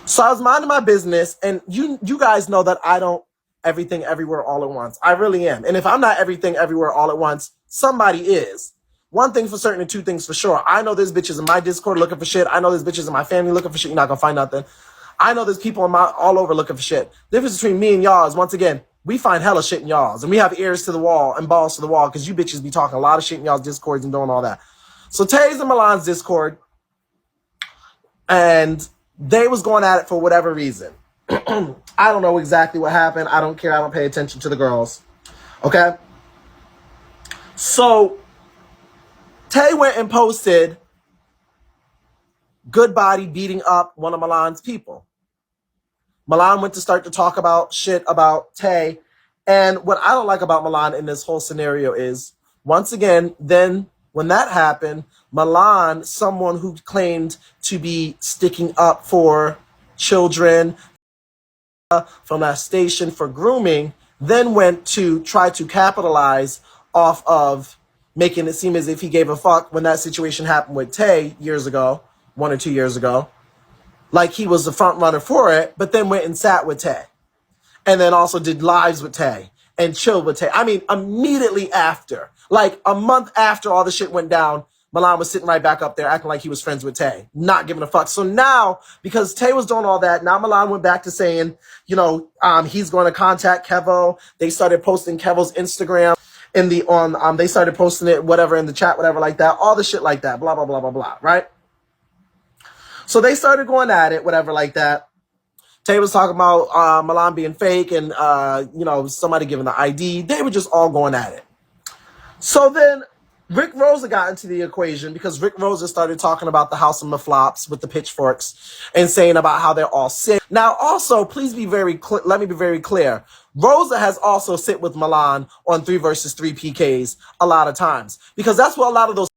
So I was minding my business, and you guys know that I don't everything everywhere all at once. I really am. And if I'm not everything everywhere all at once, somebody is. One thing for certain and two things for sure. I know there's bitches in my Discord looking for shit. I know there's bitches in my family looking for shit. You're not gonna find nothing. I know there's people in my all over looking for shit. The difference between me and y'all is, once again, we find hella shit in y'all's, and we have ears to the wall and balls to the wall because you bitches be talking a lot of shit in y'all's Discords and doing all that. So Tay's in Milan's Discord, and they was going at it for whatever reason. I don't know exactly what happened. I don't care. I don't pay attention to the girls. Okay? So Tay went and posted good body beating up one of Milan's people. Milan went to start to talk about shit about Tay. And what I don't like about Milan in this whole scenario is, once again, then when that happened, Milan, someone who claimed to be sticking up for children from that station for grooming, then went to try to capitalize off of making it seem as if he gave a fuck when that situation happened with Tay years ago, 1 or 2 years ago. Like he was the front runner for it, but then went and sat with Tay. And then also did lives with Tay and chilled with Tay. I mean, immediately after, like a month after all the shit went down, Milan was sitting right back up there acting like he was friends with Tay, not giving a fuck. So now, because Tay was doing all that, now Milan went back to saying, you know, he's going to contact Kevo. They started posting Kevo's Instagram they started posting it, whatever, in the chat, whatever, like that, all the shit like that, blah, blah, blah, blah, blah, right? So they started going at it, whatever, like that. Tay was talking about Milan being fake and, you know, somebody giving the ID. They were just all going at it. So then Rick Rosa got into the equation because Rick Rosa started talking about the House of Maflops with the pitchforks and saying about how they're all sick. Now, also, please be let me be very clear. Rosa has also sit with Milan on 3 versus 3 PKs a lot of times because that's what a lot of those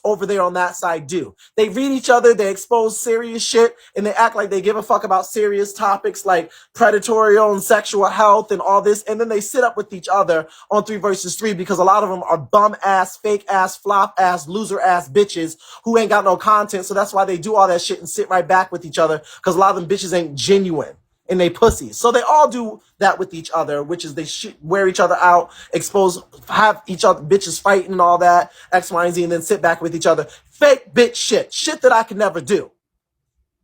over there on that side do. They read each other, they expose serious shit, and they act like they give a fuck about serious topics like predatory and sexual health and all this, and then they sit up with each other on 3 versus 3 because a lot of them are bum ass, fake ass, flop ass, loser ass bitches who ain't got no content, so that's why they do all that shit and sit right back with each other because a lot of them bitches ain't genuine. And they pussies. So they all do that with each other, which is they wear each other out, have each other bitches fighting and all that, X, Y, and Z, and then sit back with each other. Fake bitch shit that I could never do.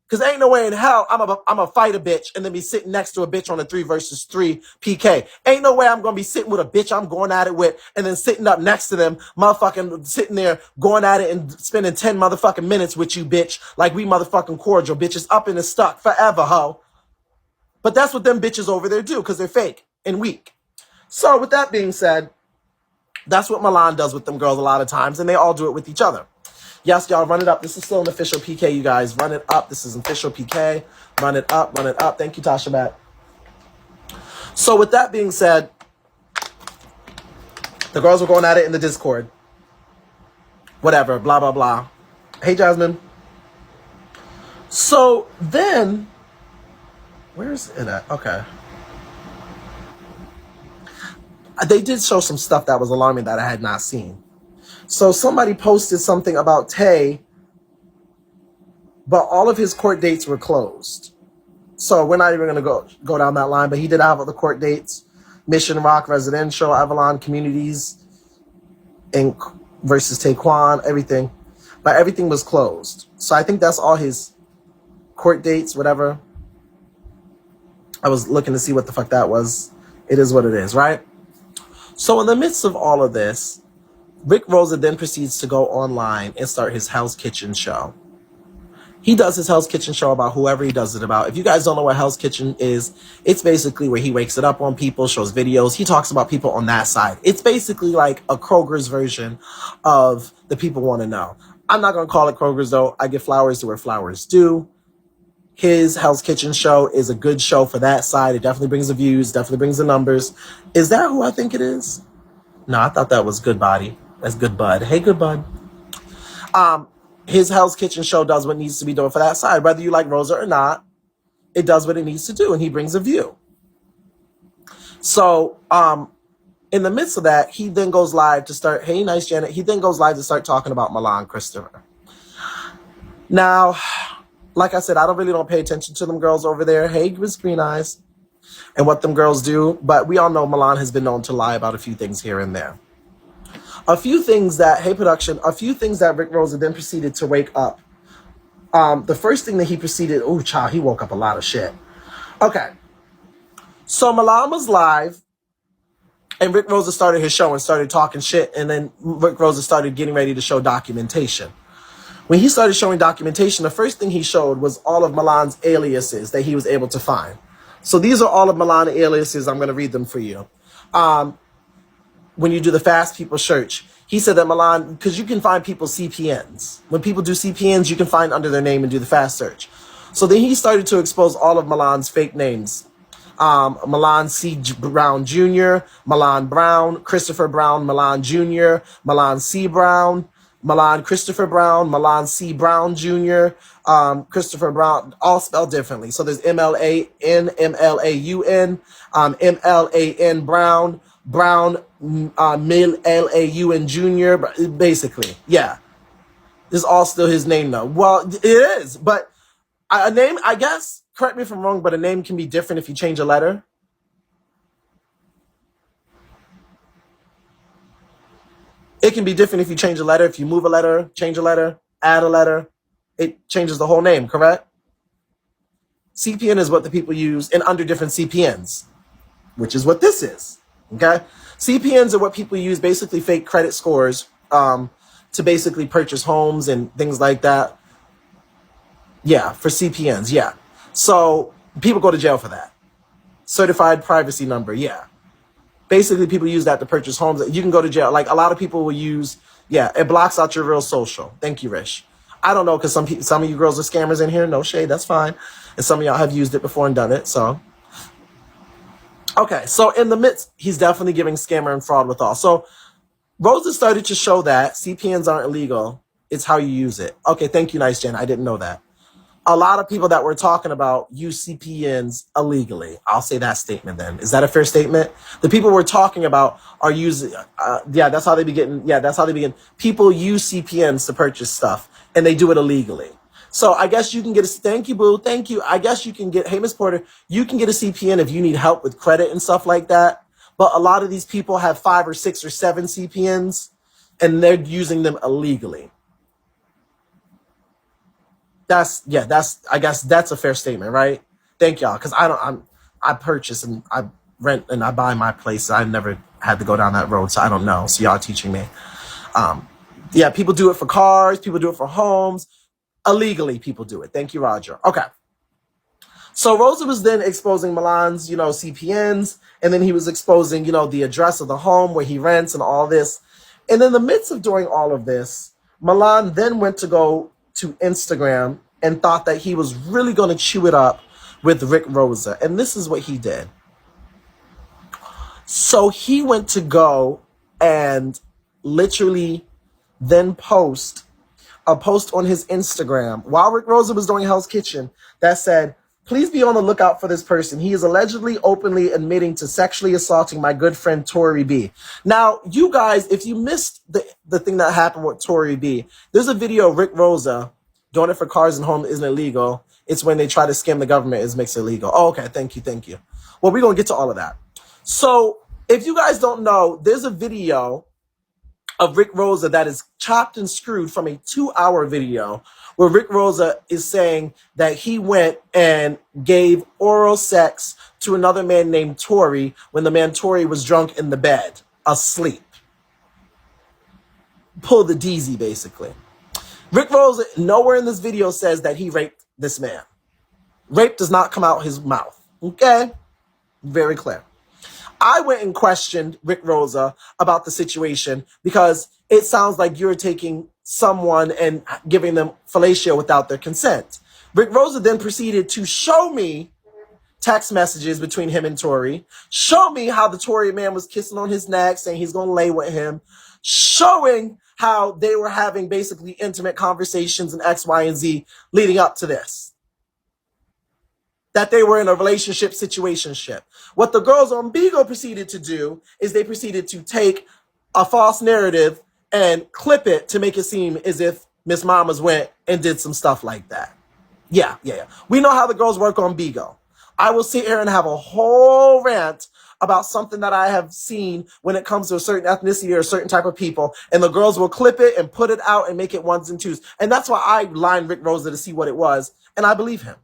Because ain't no way in hell I'm a fight a bitch and then be sitting next to a bitch on a 3 versus 3 PK. Ain't no way I'm going to be sitting with a bitch I'm going at it with and then sitting up next to them, motherfucking sitting there going at it and spending 10 motherfucking minutes with you, bitch, like we motherfucking cordial, bitches up and stuck forever, ho. But that's what them bitches over there do because they're fake and weak. So with that being said, that's what Milan does with them girls a lot of times, and they all do it with each other. Yes, y'all, run it up. This is still an official PK, you guys. Run it up. This is an official PK. Run it up, run it up. Thank you, Tasha Matt. So with that being said, the girls were going at it in the Discord. Whatever, blah, blah, blah. Hey, Jasmine. So then... where's it at? Okay. They did show some stuff that was alarming that I had not seen. So somebody posted something about Tay, but all of his court dates were closed. So we're not even going to go down that line, but he did have other court dates. Mission Rock Residential, Avalon Communities, Inc. versus Taekwon, everything. But everything was closed. So I think that's all his court dates, whatever. I was looking to see what the fuck that was. It is what it is, right? So in the midst of all of this, Rick Rosa then proceeds to go online and start his Hell's Kitchen show. He does his Hell's Kitchen show about whoever he does it about. If you guys don't know what Hell's Kitchen is, it's basically where he wakes it up on people, shows videos. He talks about people on that side. It's basically like a Kroger's version of the People Want to Know. I'm not going to call it Kroger's, though. I give flowers to where flowers do. His Hell's Kitchen show is a good show for that side. It definitely brings the views, definitely brings the numbers. Is that who I think it is? No, I thought that was Good Body. That's Good Bud. Hey, Good Bud. His Hell's Kitchen show does what needs to be done for that side. Whether you like Rosa or not, it does what it needs to do, and he brings a view. So, in the midst of that, he then goes live to start, hey, nice, Janet. He then goes live to start talking about Milan Christopher. Now, like I said, I don't pay attention to them girls over there. Hey, Miss Green Eyes, and what them girls do. But we all know Milan has been known to lie about a few things here and there. A few things that, hey production, a few things that Rick Rosa then proceeded to wake up. The first thing that he proceeded, oh child, he woke up a lot of shit. Okay. So Milan was live, and Rick Rosa started his show and started talking shit, and then Rick Rosa started getting ready to show documentation. When he started showing documentation, the first thing he showed was all of Milan's aliases that he was able to find. So these are all of Milan's aliases. I'm going to read them for you. When you do the fast people search, he said that Milan, because you can find people's CPNs. When people do CPNs, you can find under their name and do the fast search. So then he started to expose all of Milan's fake names. Milan C. Brown Jr., Milan Brown, Christopher Brown, Milan Jr., Milan C. Brown, Milan Christopher Brown, Milan C. Brown Jr., Christopher Brown, all spelled differently. So there's M-L-A-N, M-L-A-U-N, M-L-A-N Brown, Brown, Milan Jr., basically. Yeah. This is all still his name, though. Well, it is, but a name, I guess, correct me if I'm wrong, but a name can be different if you change a letter. It can be different if you change a letter, if you move a letter, change a letter, add a letter. It changes the whole name, correct? CPN is what the people use in under different CPNs, which is what this is, okay? CPNs are what people use, basically fake credit scores, to basically purchase homes and things like that. Yeah, for CPNs, yeah. So people go to jail for that. Certified privacy number, yeah. Basically, people use that to purchase homes. You can go to jail. Like, a lot of people will use, yeah, it blocks out your real social. Thank you, Rish. I don't know, because some of you girls are scammers in here. No shade, that's fine. And some of y'all have used it before and done it, so. Okay, so in the midst, he's definitely giving scammer and fraud with all. So Rosa started to show that CPNs aren't illegal. It's how you use it. Okay, thank you, Nice Jen. I didn't know that. A lot of people that we're talking about use CPNs illegally. I'll say that statement then. Is that a fair statement? The people we're talking about are using, yeah, that's how they begin. Yeah, that's how they begin. People use CPNs to purchase stuff, and they do it illegally. So I guess you can get a, thank you, boo, thank you. I guess you can get, hey, Miss Porter, you can get a CPN if you need help with credit and stuff like that. But a lot of these people have 5 or 6 or 7 CPNs, and they're using them illegally. I guess that's a fair statement, right? Thank y'all, because I purchase and I rent and I buy my place. I never had to go down that road, so I don't know. So y'all teaching me. Yeah, people do it for cars, people do it for homes. Illegally, people do it. Thank you, Roger. Okay. So Rosa was then exposing Milan's, CPNs, and then he was exposing, the address of the home where he rents and all this. And in the midst of doing all of this, Milan then went to go to Instagram and thought that he was really going to chew it up with Rick Rosa. And this is what he did. So he went to go and literally then post a post on his Instagram while Rick Rosa was doing Hell's Kitchen that said, "Please be on the lookout for this person. He is allegedly openly admitting to sexually assaulting my good friend Tori B." Now, you guys, if you missed the thing that happened with Tori B, there's a video of Rick Rosa doing it for cars and home isn't illegal. It's when they try to scam the government is makes it illegal. Oh, okay, thank you. Well, we're going to get to all of that. So if you guys don't know, there's a video of Rick Rosa that is chopped and screwed from a 2-hour video where Rick Rosa is saying that he went and gave oral sex to another man named Tori when the man Tori was drunk in the bed, asleep. Pull the deezy, basically. Rick Rosa, nowhere in this video says that he raped this man. Rape does not come out his mouth. Okay? Very clear. I went and questioned Rick Rosa about the situation because it sounds like you're taking someone and giving them fellatio without their consent. Rick Rosa then proceeded to show me text messages between him and Tori, show me how the Tori man was kissing on his neck, saying he's going to lay with him, showing how they were having basically intimate conversations and X, Y, and Z leading up to this. That they were in a relationship situationship. What the girls on Bigo proceeded to do is they proceeded to take a false narrative and clip it to make it seem as if Miss Mamas went and did some stuff like that. Yeah. We know how the girls work on Bigo. I will sit here and have a whole rant about something that I have seen when it comes to a certain ethnicity or a certain type of people, and the girls will clip it and put it out and make it ones and twos. And that's why I lined Rick Rosa to see what it was, and I believe him.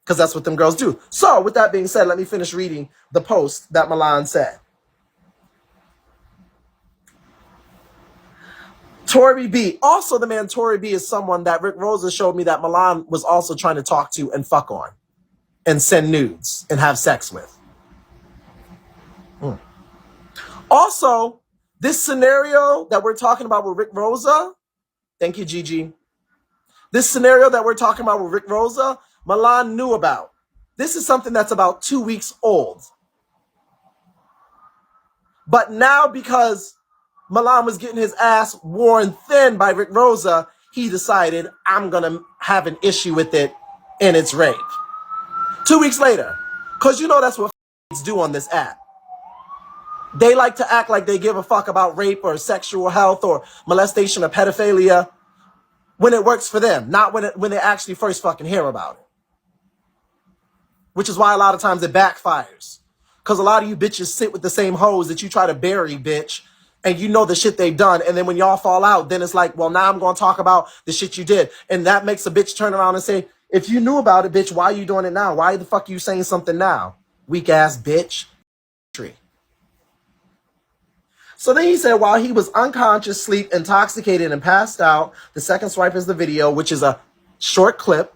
Because that's what them girls do. So, with that being said, let me finish reading the post that Milan said. Tory B. Also, the man Tory B is someone that Rick Rosa showed me that Milan was also trying to talk to and fuck on. And send nudes and have sex with. Also, this scenario that we're talking about with Rick Rosa, thank you, Gigi. This scenario that we're talking about with Rick Rosa, Milan knew about. This is something that's about 2 weeks old. But now, because Milan was getting his ass worn thin by Rick Rosa, he decided, I'm going to have an issue with it, and it's rape. 2 weeks later. Because you know that's what do on this app. They like to act like they give a fuck about rape or sexual health or molestation or pedophilia when it works for them, not when they actually first fucking hear about it. Which is why a lot of times it backfires. Because a lot of you bitches sit with the same hoes that you try to bury, bitch, and you know the shit they've done. And then when y'all fall out, then it's like, well, now I'm going to talk about the shit you did. And that makes a bitch turn around and say, if you knew about it, bitch, why are you doing it now? Why the fuck are you saying something now? Weak ass bitch. So then he said, while he was unconscious, sleep, intoxicated, and passed out, the second swipe is the video, which is a short clip.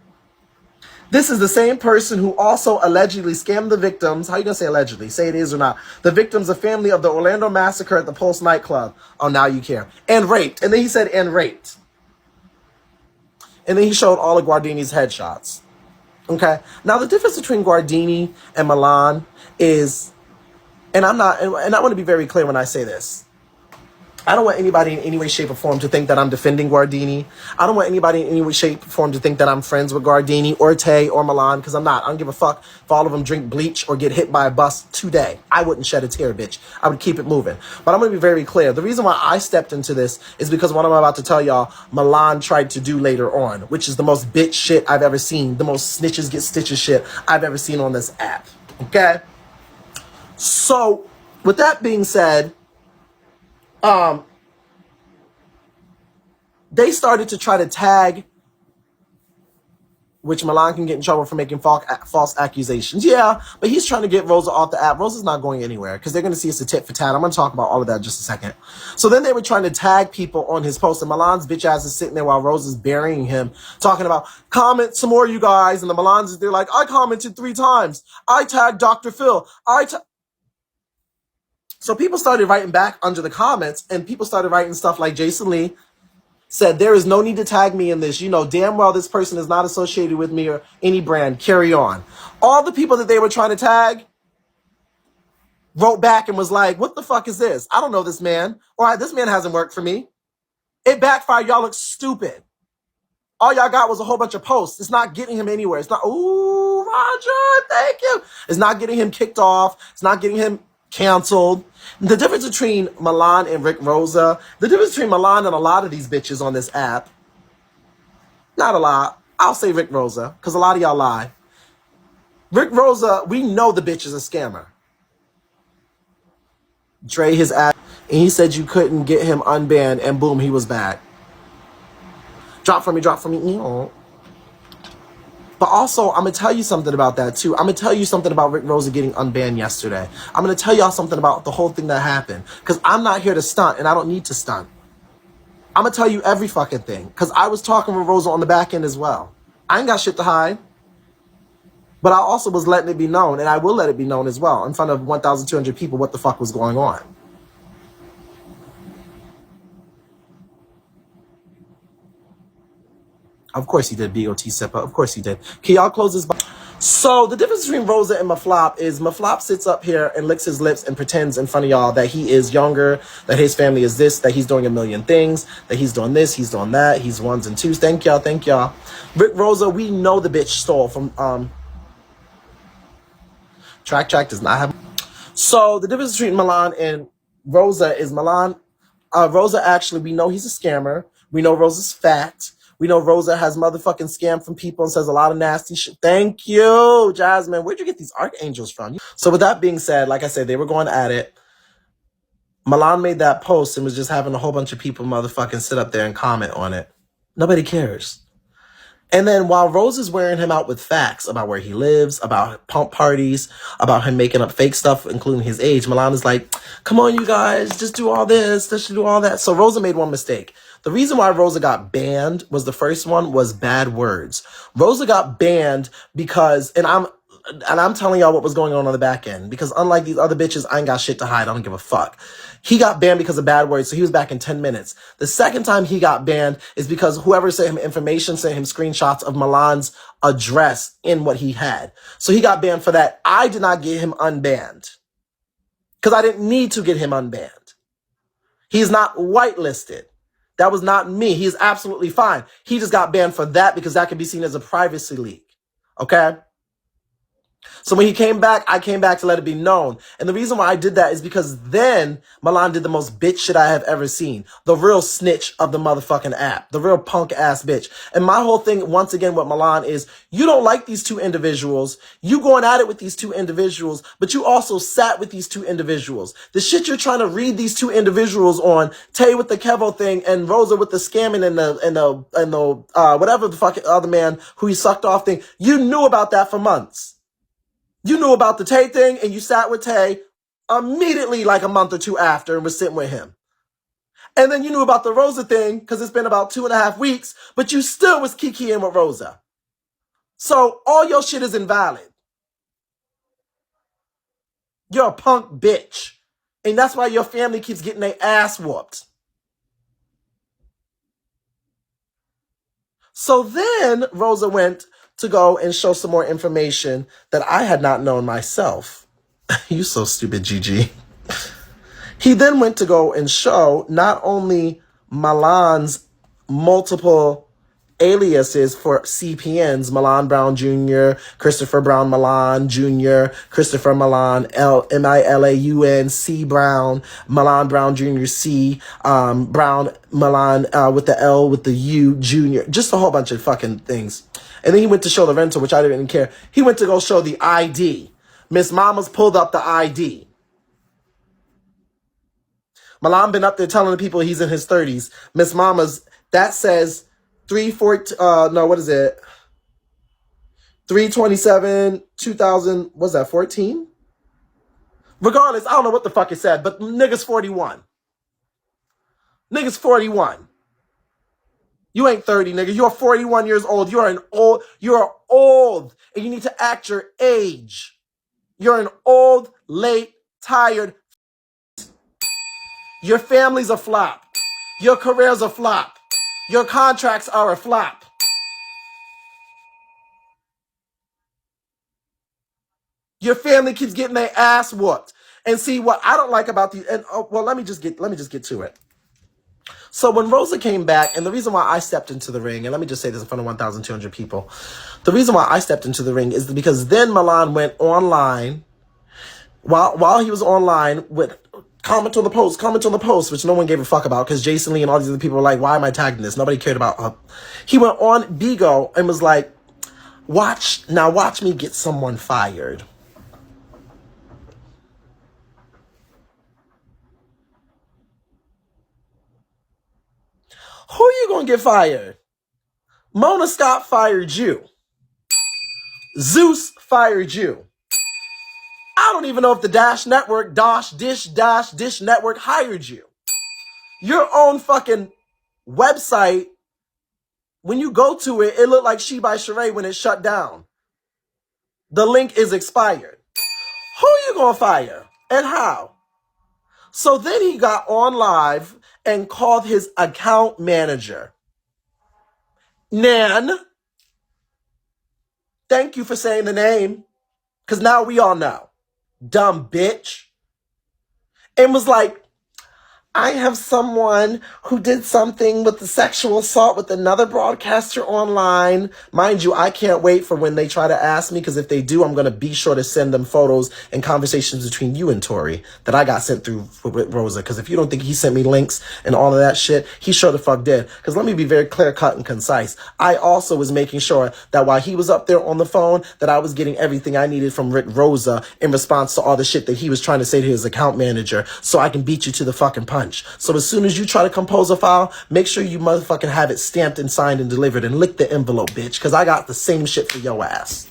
This is the same person who also allegedly scammed the victims. How you gonna say allegedly? Say it is or not. The victims, a family of the Orlando massacre at the Pulse nightclub. Oh, now you care. And raped. And then he said, and raped. And then he showed all of Guardini's headshots. Okay. Now the difference between Guardini and Milan is, and I want to be very clear when I say this. I don't want anybody in any way, shape, or form to think that I'm defending Guardini. I don't want anybody in any way, shape, or form to think that I'm friends with Guardini or Tay or Milan, because I'm not. I don't give a fuck if all of them drink bleach or get hit by a bus today. I wouldn't shed a tear, bitch. I would keep it moving. But I'm going to be very clear. The reason why I stepped into this is because what I'm about to tell y'all, Milan tried to do later on, which is the most bitch shit I've ever seen, the most snitches get stitches shit I've ever seen on this app. Okay? So, with that being said, they started to try to tag, which Milan can get in trouble for making false accusations. Yeah, but he's trying to get Rosa off the app. Rosa's not going anywhere because they're going to see it's a tit for tat. I'm going to talk about all of that in just a second. So then they were trying to tag people on his post, and Milan's bitch ass is sitting there while Rosa's burying him, talking about, comment some more, you guys. And the Milans, they're like, I commented 3 times. I tagged Dr. Phil. So people started writing back under the comments, and people started writing stuff like Jason Lee said, there is no need to tag me in this. You know damn well this person is not associated with me or any brand. Carry on. All the people that they were trying to tag wrote back and was like, what the fuck is this? I don't know this man. Or this man hasn't worked for me. It backfired. Y'all look stupid. All y'all got was a whole bunch of posts. It's not getting him anywhere. It's not, ooh, Roger, thank you. It's not getting him kicked off. It's not getting him canceled. The difference between Milan and Rick Rosa, the difference between Milan and a lot of these bitches on this app, not a lot. I'll say Rick Rosa, because a lot of y'all lie. Rick Rosa, we know the bitch is a scammer. Dre his ass, and he said you couldn't get him unbanned, and boom, he was back. Drop for me, But also, I'm going to tell you something about that, too. I'm going to tell you something about Rick Rosa getting unbanned yesterday. I'm going to tell y'all something about the whole thing that happened. Because I'm not here to stunt, and I don't need to stunt. I'm going to tell you every fucking thing. Because I was talking with Rosa on the back end as well. I ain't got shit to hide. But I also was letting it be known, and I will let it be known as well, in front of 1,200 people, what the fuck was going on. Of course he did, BOT Sippa. Of course he did. Can y'all close this? So the difference between Rosa and Maflop is Maflop sits up here and licks his lips and pretends in front of y'all that he is younger, that his family is this, that he's doing a million things, that he's doing this, he's doing that, he's ones and twos. Thank y'all. Rick Rosa, we know the bitch stole from Track does not have. So the difference between Milan and Rosa is Rosa actually, we know he's a scammer. We know Rosa's fat. We know Rosa has motherfucking scammed from people and says a lot of nasty shit. Thank you, Jasmine. Where'd you get these archangels from? So with that being said, like I said, they were going at it. Milan made that post and was just having a whole bunch of people motherfucking sit up there and comment on it. Nobody cares. And then while Rose is wearing him out with facts about where he lives, about pump parties, about him making up fake stuff, including his age, Milan is like, come on, you guys, just do all this, just do all that. So Rosa made one mistake. The reason why Rosa got banned was the first one was bad words. Rosa got banned because, and I'm telling y'all what was going on the back end, because unlike these other bitches, I ain't got shit to hide. I don't give a fuck. He got banned because of bad words, so he was back in 10 minutes. The second time he got banned is because whoever sent him information sent him screenshots of Milan's address in what he had. So he got banned for that. I did not get him unbanned because I didn't need to get him unbanned. He's not whitelisted. That was not me. He is absolutely fine. He just got banned for that because that could be seen as a privacy leak. Okay? So when he came back, I came back to let it be known. And the reason why I did that is because then Milan did the most bitch shit I have ever seen. The real snitch of the motherfucking app. The real punk ass bitch. And my whole thing, once again, with Milan is, you don't like these two individuals. You going at it with these two individuals, but you also sat with these two individuals. The shit you're trying to read these two individuals on, Tay with the Kevo thing and Rosa with the scamming and the whatever the fucking other man who he sucked off thing. You knew about that for months. You knew about the Tay thing and you sat with Tay immediately like a month or two after and was sitting with him. And then you knew about the Rosa thing because it's been about 2.5 weeks, but you still was kikiing with Rosa. So all your shit is invalid. You're a punk bitch. And that's why your family keeps getting their ass whooped. So then Rosa went to go and show some more information that I had not known myself. You so stupid, Gigi. He then went to go and show not only Milan's multiple aliases for CPNs, Milan Brown Jr., Christopher Brown Milan Jr., Christopher Milan, Milan C Brown, Milan Brown Jr. C, Brown Milan with the L with the U Jr., just a whole bunch of fucking things. And then he went to show the rental, which I didn't even care. He went to go show the ID. Miss Mama's pulled up the ID. Milan been up there telling the people he's in his 30s. Miss Mama's, that says 327, 2000, was that 14? Regardless, I don't know what the fuck it said, but nigga's 41. Nigga's 41. You ain't 30, nigga. You're 41 years old. You're old, and you need to act your age. You're an old, late, tired. Your family's a flop. Your career's a flop. Your contracts are a flop. Your family keeps getting their ass whooped. And see what I don't like about these. And well, let me just get to it. So when Rosa came back, and the reason why I stepped into the ring, and let me just say this in front of 1,200 people, the reason why I stepped into the ring is because then Milan went online, while he was online, with comment on the post, which no one gave a fuck about, because Jason Lee and all these other people were like, why am I tagging this? Nobody cared about her. He went on Bigo and was like, watch me get someone fired. Who are you going to get fired? Mona Scott fired you. Zeus fired you. I don't even know if the Dish Network hired you. Your own fucking website, when you go to it, it looked like She by Sheree when it shut down. The link is expired. Who are you going to fire? And how? So then he got on live and called his account manager. Nan, thank you for saying the name, because now we all know. Dumb bitch. And was like, I have someone who did something with the sexual assault with another broadcaster online. Mind you, I can't wait for when they try to ask me, because if they do, I'm going to be sure to send them photos and conversations between you and Tori that I got sent through with Rosa. Because if you don't think he sent me links and all of that shit, he sure the fuck did. Because let me be very clear, cut, and concise. I also was making sure that while he was up there on the phone, that I was getting everything I needed from Rosa in response to all the shit that he was trying to say to his account manager, so I can beat you to the fucking punch. So as soon as you try to compose a file, make sure you motherfucking have it stamped and signed and delivered, and lick the envelope, bitch, because I got the same shit for your ass.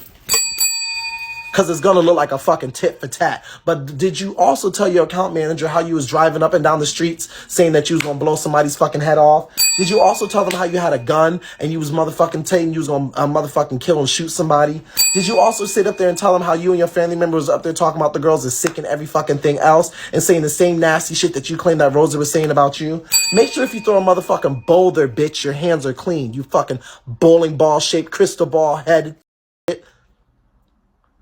Because it's going to look like a fucking tit for tat. But did you also tell your account manager how you was driving up and down the streets saying that you was going to blow somebody's fucking head off? Did you also tell them how you had a gun and you was motherfucking saying you was going to motherfucking kill and shoot somebody? Did you also sit up there and tell them how you and your family members was up there talking about the girls is sick and every fucking thing else, and saying the same nasty shit that you claimed that Rosa was saying about you? Make sure if you throw a motherfucking boulder, bitch, your hands are clean. You fucking bowling ball shaped crystal ball head.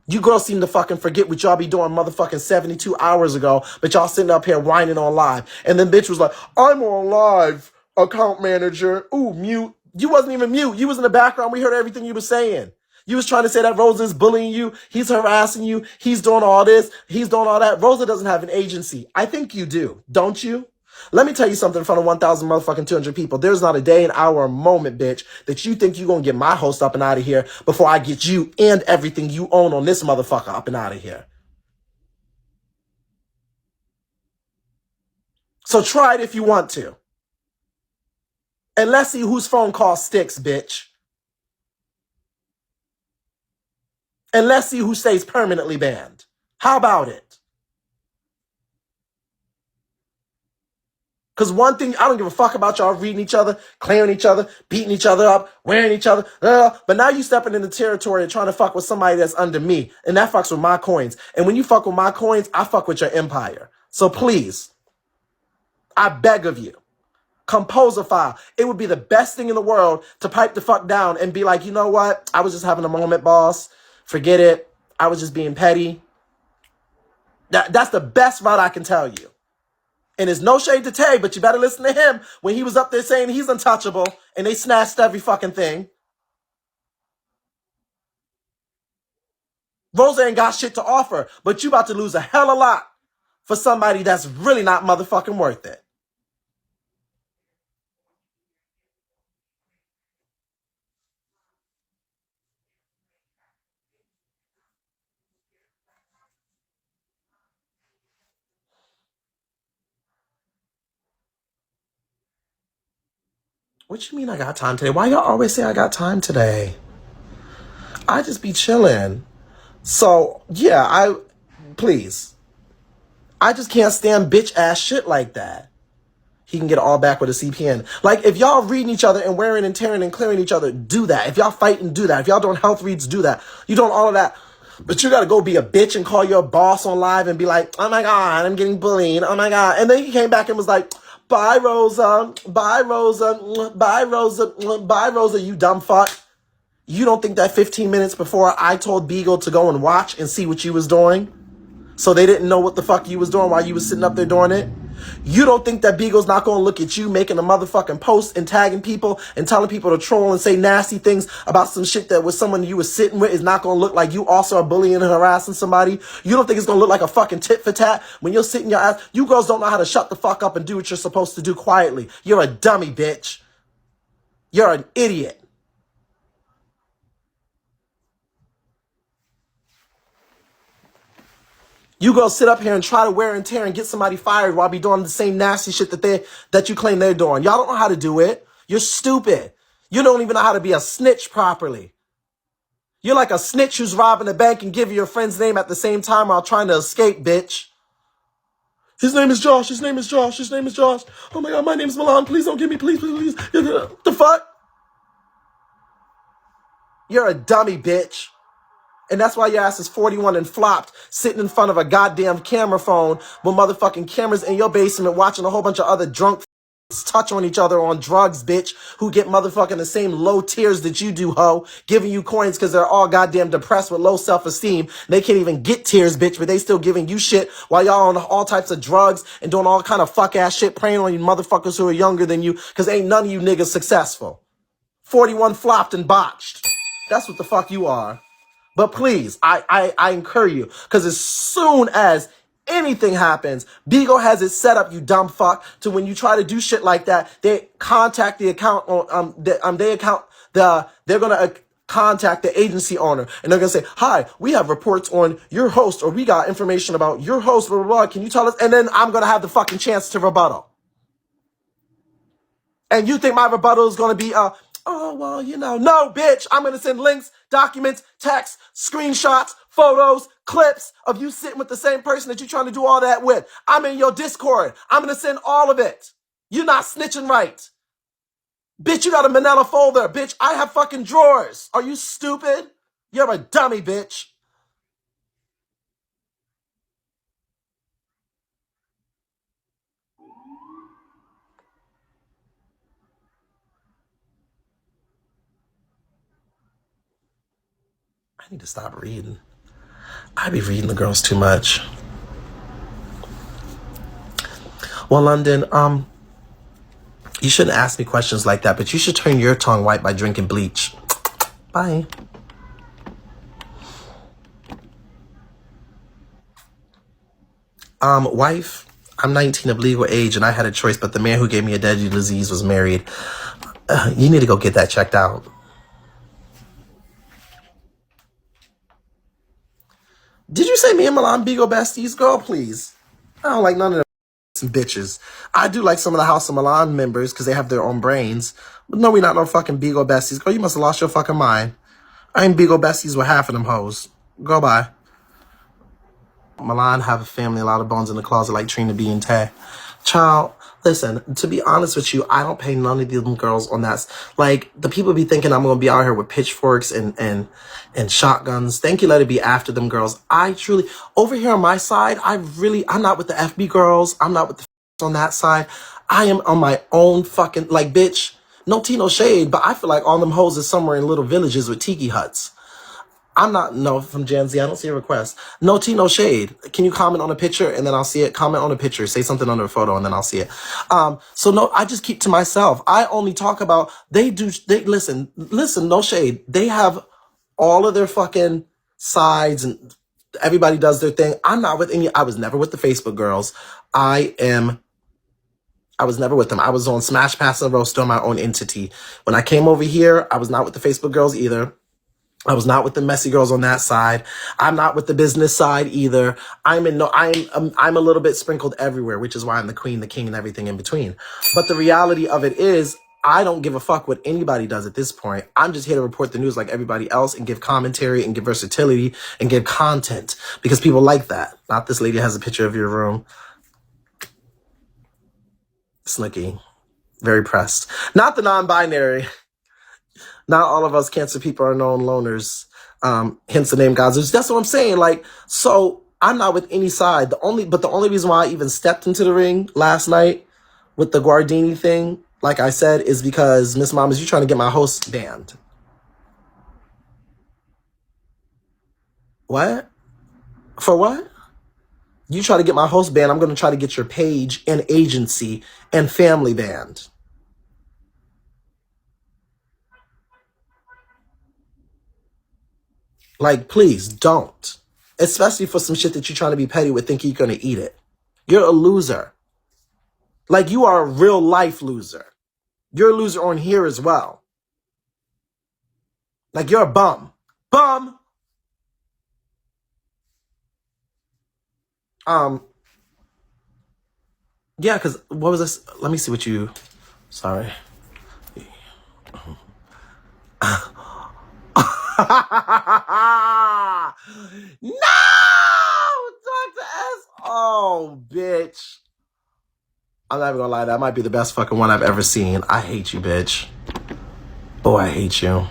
You girls seem to fucking forget what y'all be doing motherfucking 72 hours ago, but y'all sitting up here whining on live. And then bitch was like, I'm on live, account manager. Ooh, mute. You wasn't even mute. You was in the background. We heard everything you were saying. You was trying to say that Rosa is bullying you. He's harassing you. He's doing all this. He's doing all that. Rosa doesn't have an agency. I think you do. Don't you? Let me tell you something in front of 1,000 motherfucking 200 people. There's not a day, an hour, a moment, bitch, that you think you gonna get my host up and out of here before I get you and everything you own on this motherfucker up and out of here. So try it if you want to. And let's see whose phone call sticks, bitch. And let's see who stays permanently banned. How about it? Because one thing, I don't give a fuck about y'all reading each other, clearing each other, beating each other up, wearing each other. But now you stepping into territory and trying to fuck with somebody that's under me. And that fucks with my coins. And when you fuck with my coins, I fuck with your empire. So please, I beg of you, compose a file. It would be the best thing in the world to pipe the fuck down and be like, you know what? I was just having a moment, boss. Forget it. I was just being petty. That's the best route I can tell you. And it's no shade to Tay, but you better listen to him when he was up there saying he's untouchable and they snatched every fucking thing. Rosa ain't got shit to offer, but you about to lose a hell of a lot for somebody that's really not motherfucking worth it. What you mean I got time today? Why y'all always say I got time today? I just be chilling. So, yeah, please. I just can't stand bitch ass shit like that. He can get it all back with a CPN. Like, if y'all reading each other and wearing and tearing and clearing each other, do that. If y'all fighting, do that. If y'all doing health reads, do that. You doing all of that. But you gotta go be a bitch and call your boss on live and be like, oh my God, I'm getting bullied. Oh my God. And then he came back and was like, bye, Rosa. Bye, Rosa. Bye, Rosa. Bye, Rosa, you dumb fuck. You don't think that 15 minutes before I told Beagle to go and watch and see what you was doing, so they didn't know what the fuck you was doing while you was sitting up there doing it? You don't think that Beagle's not going to look at you making a motherfucking post and tagging people and telling people to troll and say nasty things about some shit that was someone you was sitting with is not going to look like you also are bullying and harassing somebody? You don't think it's going to look like a fucking tit for tat when you're sitting your ass? You girls don't know how to shut the fuck up and do what you're supposed to do quietly. You're a dummy, bitch. You're an idiot. You go sit up here and try to wear and tear and get somebody fired while be doing the same nasty shit that you claim they're doing. Y'all don't know how to do it. You're stupid. You don't even know how to be a snitch properly. You're like a snitch who's robbing a bank and giving your friend's name at the same time while trying to escape, bitch. His name is Josh. His name is Josh. His name is Josh. Oh my God, my name's Milan. Please don't get me. Please, please, please. The fuck? You're a dummy, bitch. And that's why your ass is 41 and flopped, sitting in front of a goddamn camera phone with motherfucking cameras in your basement watching a whole bunch of other drunk touch on each other on drugs, bitch, who get motherfucking the same low tiers that you do, ho, giving you coins because they're all goddamn depressed with low self-esteem. They can't even get tears, bitch, but they still giving you shit while y'all on all types of drugs and doing all kind of fuck-ass shit, preying on you motherfuckers who are younger than you because ain't none of you niggas successful. 41 flopped and botched. That's what the fuck you are. But please, I encourage you, because as soon as anything happens, Beagle has it set up, you dumb fuck, to when you try to do shit like that, they contact the account on they're gonna contact the agency owner and they're gonna say, hi, we have reports on your host, or we got information about your host, blah, blah, blah. Can you tell us? And then I'm gonna have the fucking chance to rebuttal. And you think my rebuttal is going to be, oh, well, you know, no, bitch. I'm going to send links, documents, texts, screenshots, photos, clips of you sitting with the same person that you're trying to do all that with. I'm in your Discord. I'm going to send all of it. You're not snitching right. Bitch, you got a manila folder. Bitch, I have fucking drawers. Are you stupid? You're a dummy, bitch. I need to stop reading. I be reading the girls too much. Well, London, you shouldn't ask me questions like that, but you should turn your tongue white by drinking bleach. Bye. Wife, I'm 19 of legal age and I had a choice, but the man who gave me a deadly disease was married. You need to go get that checked out. Did you say me and Milan Beagle besties? Girl, please. I don't like none of them bitches. I do like some of the House of Milan members because they have their own brains. But no, we not no fucking Beagle besties. Girl, you must have lost your fucking mind. I ain't Beagle besties with half of them hoes. Go bye. Milan have a family, a lot of bones in the closet like Trina B and Tay. Child, listen, to be honest with you, I don't pay none of them girls on that. Like, the people be thinking I'm going to be out here with pitchforks and shotguns. Thank you, let it be after them girls. I truly, over here on my side, I'm not with the FB girls. I'm not with the on that side. I am on my own fucking, like, bitch, no tea, no shade, but I feel like all them hoes is somewhere in little villages with tiki huts. I'm not, no, from Gen Z, I don't see a request. No tea, no shade. Can you comment on a picture and then I'll see it? Comment on a picture, say something under a photo and then I'll see it. So no, I just keep to myself. I only talk about, listen, no shade. They have all of their fucking sides and everybody does their thing. I'm not with any, I was never with the Facebook girls. I was never with them. I was on Smash Pass and Roast on my own entity. When I came over here, I was not with the Facebook girls either. I was not with the messy girls on that side. I'm not with the business side either. I'm a little bit sprinkled everywhere, which is why I'm the queen, the king, and everything in between. But the reality of it is, I don't give a fuck what anybody does at this point. I'm just here to report the news like everybody else and give commentary and give versatility and give content because people like that. Not this lady has a picture of your room. Snooky. Very pressed. Not the non-binary. Not all of us Cancer people are known loners. Hence the name God's. That's what I'm saying. Like, so I'm not with any side. The only reason why I even stepped into the ring last night with the Guardini thing, like I said, is because Miss Mamas, you trying to get my host banned. What? For what? You try to get my host banned, I'm going to try to get your page and agency and family banned. Like, please don't. Especially for some shit that you're trying to be petty with, thinking you're going to eat it. You're a loser. Like, you are a real life loser. You're a loser on here as well. Like, you're a bum. Bum! Yeah, because, what was this? Let me see what you... Sorry. No! Dr. S. Oh, bitch. I'm not even gonna lie, that might be the best fucking one I've ever seen. I hate you, bitch. Oh, I hate you.